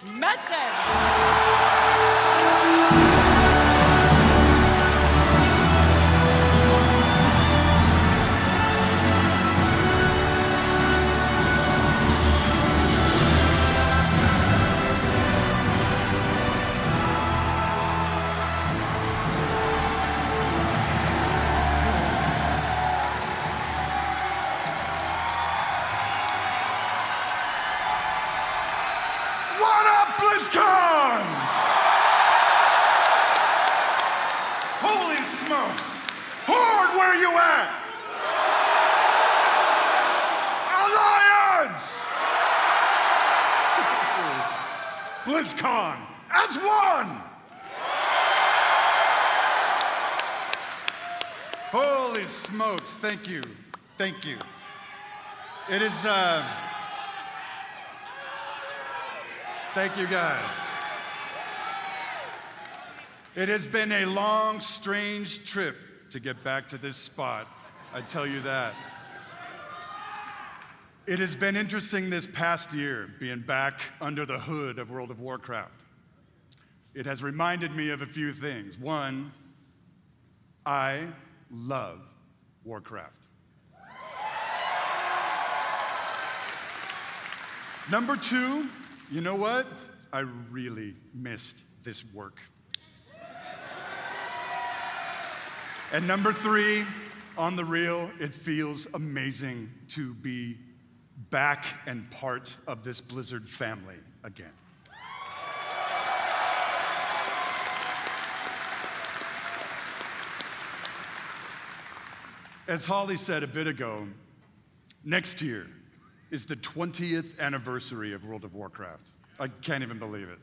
Metzen. What up, BlizzCon? Holy smokes! Horde, where you at? Alliance! BlizzCon as one! Holy smokes, thank you, thank you. It is, thank you guys. It has been a long, strange trip to get back to this spot, I tell you that. It has been interesting this past year, being back under the hood of World of Warcraft. It has reminded me of a few things. One, I love Warcraft. Number two, you know what? I really missed this work. And number three, on the real, it feels amazing to be back and part of this Blizzard family again. As Holly said a bit ago, next year is the 20th anniversary of World of Warcraft. I can't even believe it.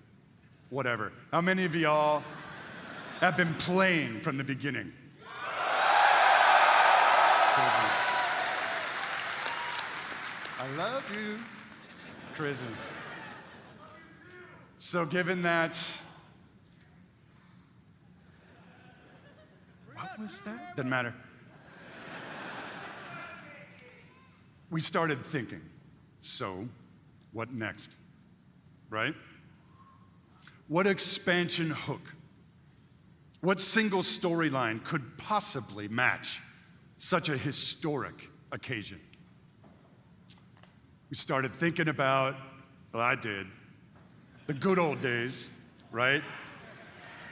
Whatever. How many of y'all have been playing from the beginning? I love you, crazy. So given that, what was that? Doesn't matter. We started thinking, so what next, right? What expansion hook, what single storyline could possibly match such a historic occasion? We started thinking about, well, I did, the good old days, right?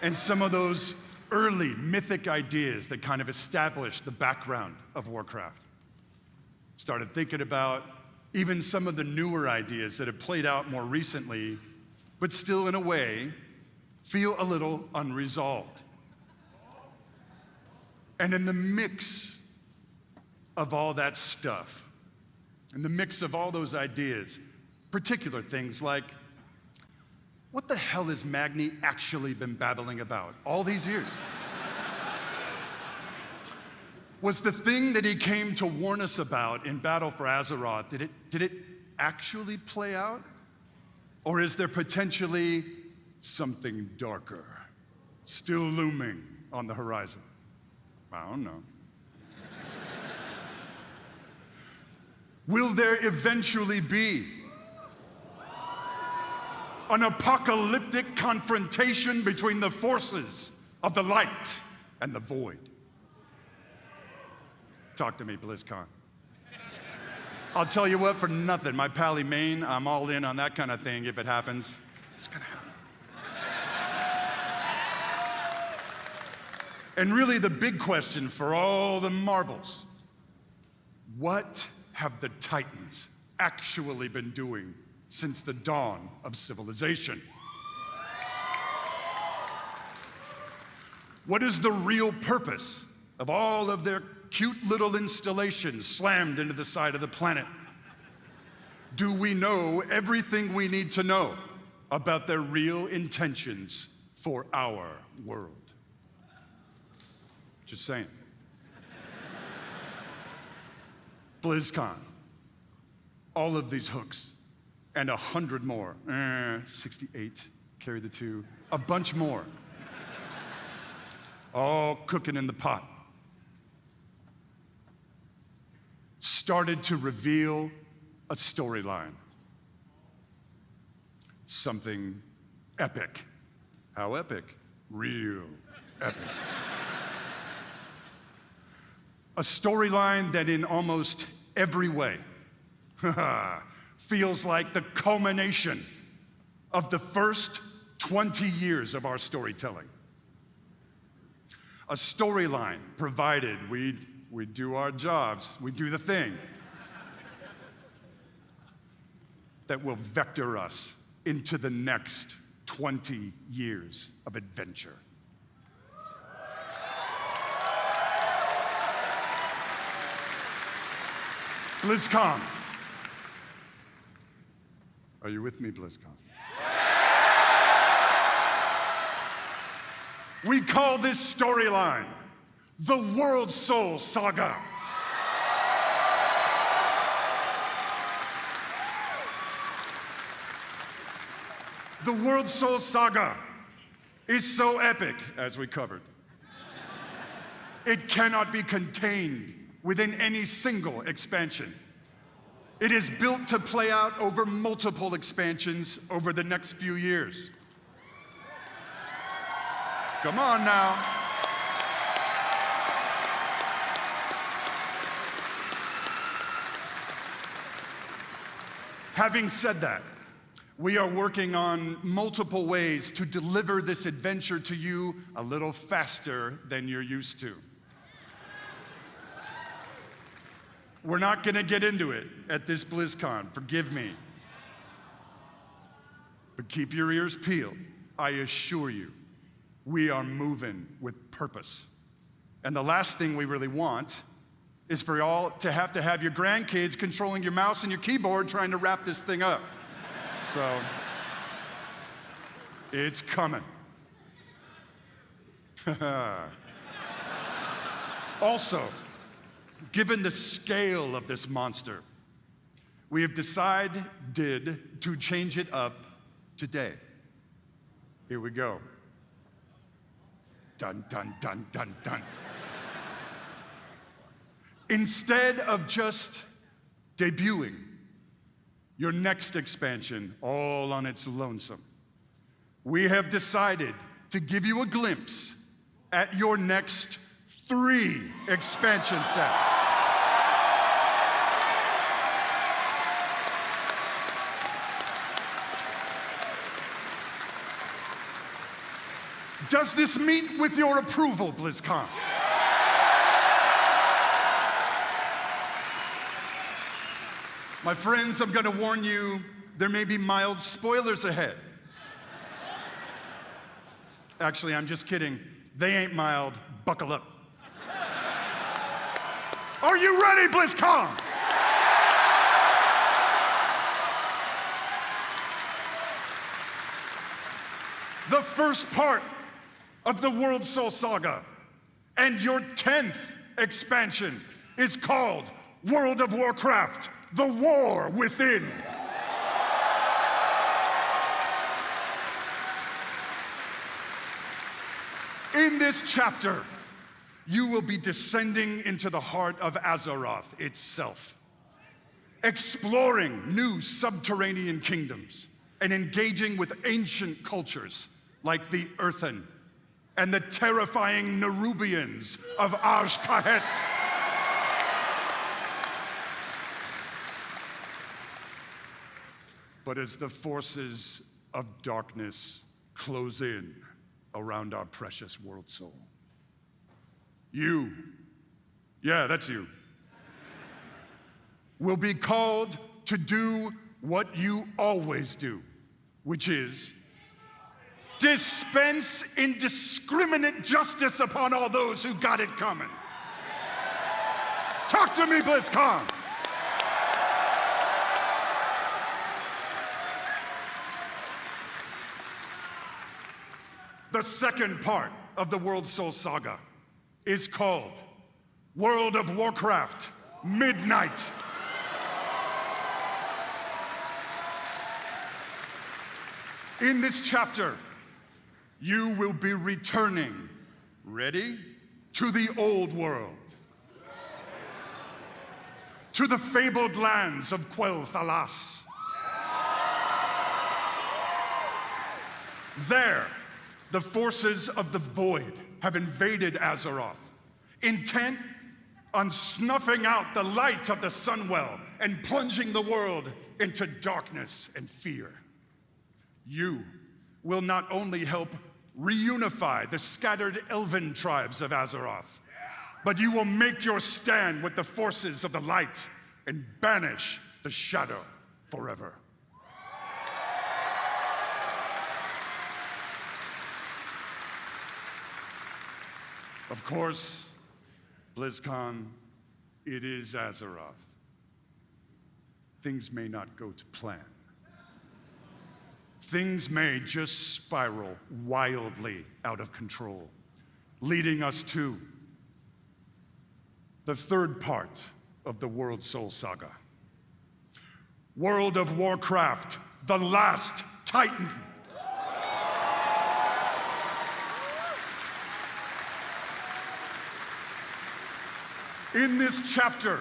And some of those early mythic ideas that kind of established the background of Warcraft. Started thinking about even some of the newer ideas that have played out more recently, but still in a way feel a little unresolved. And in the mix of all that stuff, in the mix of all those ideas, particular things like, what the hell has Magni actually been babbling about all these years? Was the thing that he came to warn us about in Battle for Azeroth, did it actually play out? Or is there potentially something darker still looming on the horizon? I don't know. Will there eventually be an apocalyptic confrontation between the forces of the light and the void? Talk to me, BlizzCon. I'll tell you what, for nothing, my pally Maine, I'm all in on that kind of thing if it happens. It's gonna happen. And really the big question for all the marbles, what have the Titans actually been doing since the dawn of civilization? What is the real purpose of all of their cute little installations slammed into the side of the planet? Do we know everything we need to know about their real intentions for our world? Just saying. BlizzCon, all of these hooks, and 100 more, 68, carry the 2, a bunch more, all cooking in the pot, started to reveal a storyline. something epic. How epic? Real epic. A storyline that in almost every way feels like the culmination of the first 20 years of our storytelling. A storyline, provided we do our jobs, we do the thing, that will vector us into the next 20 years of adventure. BlizzCon. Are you with me, BlizzCon? We call this storyline the Worldsoul Saga. The Worldsoul Saga is so epic, as we covered. It cannot be contained within any single expansion. It is built to play out over multiple expansions over the next few years. Come on now. Having said that, we are working on multiple ways to deliver this adventure to you a little faster than you're used to. We're not going to get into it at this BlizzCon, forgive me. But keep your ears peeled. I assure you, we are moving with purpose. And the last thing we really want is for y'all to have your grandkids controlling your mouse and your keyboard trying to wrap this thing up. So, it's coming. Also, given the scale of this monster, we have decided to change it up today. Here we go. Dun, dun, dun, dun, dun. Instead of just debuting your next expansion all on its lonesome, we have decided to give you a glimpse at your next 3 expansion sets. Does this meet with your approval, BlizzCon? My friends, I'm going to warn you, there may be mild spoilers ahead. Actually, I'm just kidding. They ain't mild. Buckle up. Are you ready, BlizzCon? The first part of the Worldsoul Saga and your 10th expansion is called World of Warcraft: The War Within. In this chapter, you will be descending into the heart of Azeroth itself, exploring new subterranean kingdoms and engaging with ancient cultures like the Earthen and the terrifying Nerubians of Azj-Kahet. But as the forces of darkness close in around our precious world soul, you, yeah, that's you, will be called to do what you always do, which is dispense indiscriminate justice upon all those who got it coming. Talk to me, BlizzCon. The second part of the Worldsoul Saga is called World of Warcraft Midnight. In this chapter, you will be returning, ready, to the old world, to the fabled lands of Quel'Thalas, There, the forces of the Void have invaded Azeroth, intent on snuffing out the light of the Sunwell and plunging the world into darkness and fear. You will not only help reunify the scattered elven tribes of Azeroth, but you will make your stand with the forces of the light and banish the shadow forever. Of course, BlizzCon, it is Azeroth. Things may not go to plan. Things may just spiral wildly out of control, leading us to the third part of the Worldsoul Saga. World of Warcraft, the last Titan. In this chapter,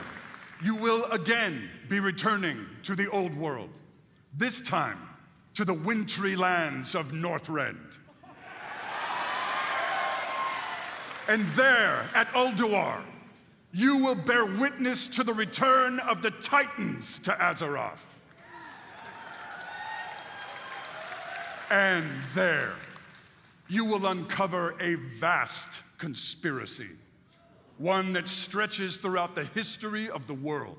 you will again be returning to the old world, this time to the wintry lands of Northrend. And there, at Ulduar, you will bear witness to the return of the Titans to Azeroth. And there, you will uncover a vast conspiracy, one that stretches throughout the history of the world,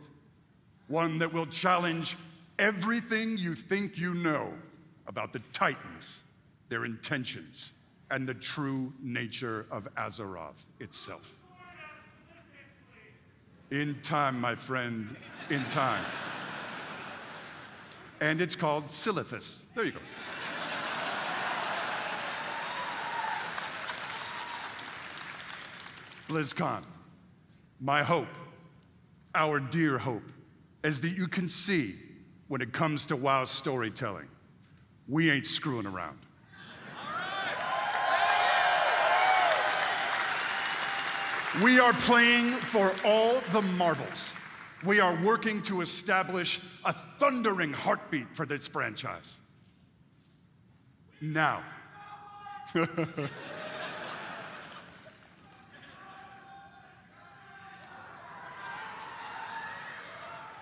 one that will challenge everything you think you know about the Titans, their intentions, and the true nature of Azeroth itself. In time, my friend, in time. And it's called Silithus. There you go. BlizzCon, my hope, our dear hope, is that you can see when it comes to WoW storytelling, we ain't screwing around. We are playing for all the marbles. We are working to establish a thundering heartbeat for this franchise. Now.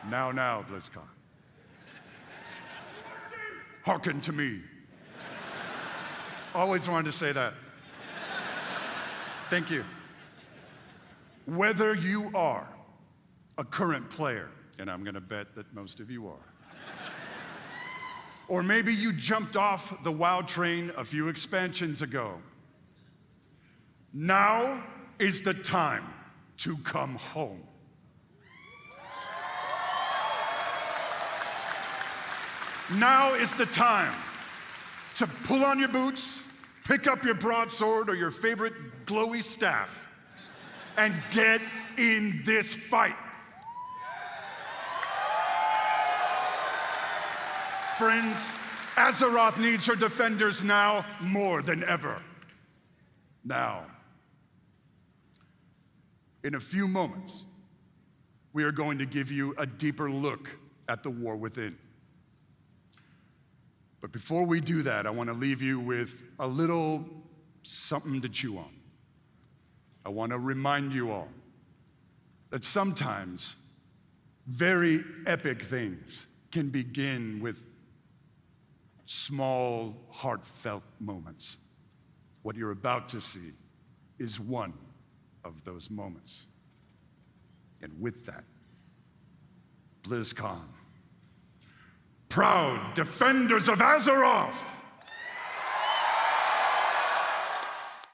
Now, BlizzCon. Hearken to me. Always wanted to say that. Thank you. Whether you are a current player, and I'm gonna bet that most of you are, or maybe you jumped off the WoW train a few expansions ago, now is the time to come home. Now is the time to pull on your boots, pick up your broadsword or your favorite glowy staff, and get in this fight. Friends, Azeroth needs her defenders now more than ever. Now, in a few moments, we are going to give you a deeper look at the war within. But before we do that, I want to leave you with a little something to chew on. I want to remind you all that sometimes very epic things can begin with small, heartfelt moments. What you're about to see is one of those moments. And with that, BlizzCon, proud defenders of Azeroth!